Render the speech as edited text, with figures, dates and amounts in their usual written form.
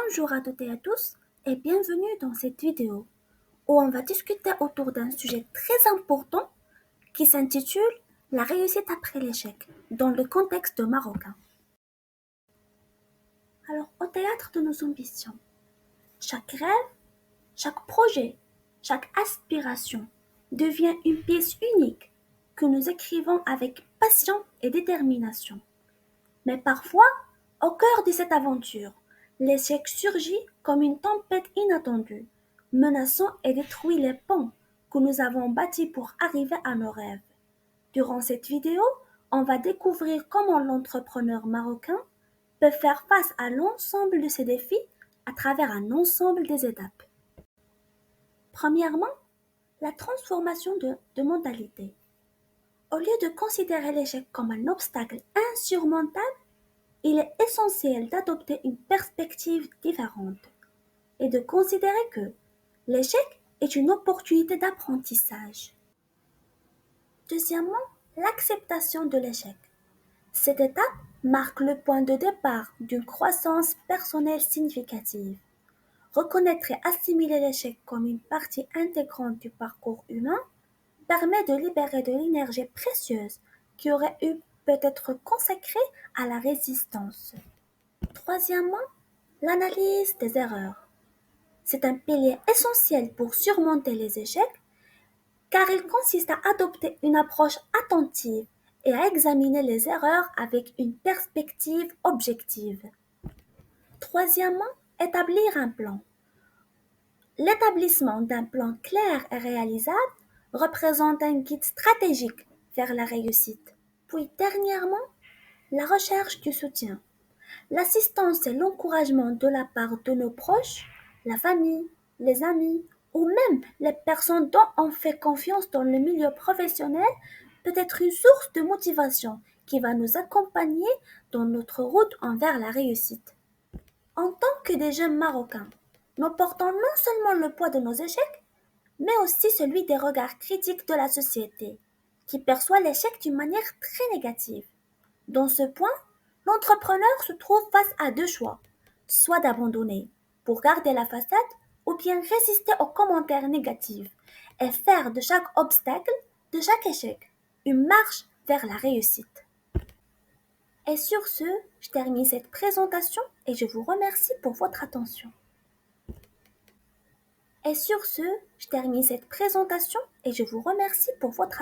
Bonjour à toutes et à tous et bienvenue dans cette vidéo où on va discuter autour d'un sujet très important qui s'intitule La réussite après l'échec dans le contexte marocain. Alors, au théâtre de nos ambitions, chaque rêve, chaque projet, chaque aspiration devient une pièce unique que nous écrivons avec passion et détermination. Mais parfois, au cœur de cette aventure, l'échec surgit comme une tempête inattendue, menaçant et détruit les ponts que nous avons bâtis pour arriver à nos rêves. Durant cette vidéo, on va découvrir comment l'entrepreneur marocain peut faire face à l'ensemble de ces défis à travers un ensemble des étapes. Premièrement, la transformation de mentalité. Au lieu de considérer l'échec comme un obstacle insurmontable, il est essentiel d'adopter une perspective différente et de considérer que l'échec est une opportunité d'apprentissage. Deuxièmement, l'acceptation de l'échec. Cette étape marque le point de départ d'une croissance personnelle significative. Reconnaître et assimiler l'échec comme une partie intégrante du parcours humain permet de libérer de l'énergie précieuse qui aurait peut être consacrée à la résistance. Troisièmement, l'analyse des erreurs. C'est un pilier essentiel pour surmonter les échecs car il consiste à adopter une approche attentive et à examiner les erreurs avec une perspective objective. Troisièmement, établir un plan. L'établissement d'un plan clair et réalisable représente un guide stratégique vers la réussite. Puis dernièrement, la recherche du soutien. L'assistance et l'encouragement de la part de nos proches, la famille, les amis ou même les personnes dont on fait confiance dans le milieu professionnel peut être une source de motivation qui va nous accompagner dans notre route envers la réussite. En tant que des jeunes Marocains, nous portons non seulement le poids de nos échecs, mais aussi celui des regards critiques de la société, qui perçoit l'échec d'une manière très négative. Dans ce point, l'entrepreneur se trouve face à deux choix, soit d'abandonner pour garder la façade ou bien résister aux commentaires négatifs et faire de chaque obstacle, de chaque échec, une marche vers la réussite. Et sur ce, je termine cette présentation et je vous remercie pour votre attention. Et sur ce, je termine cette présentation et je vous remercie pour votre attention.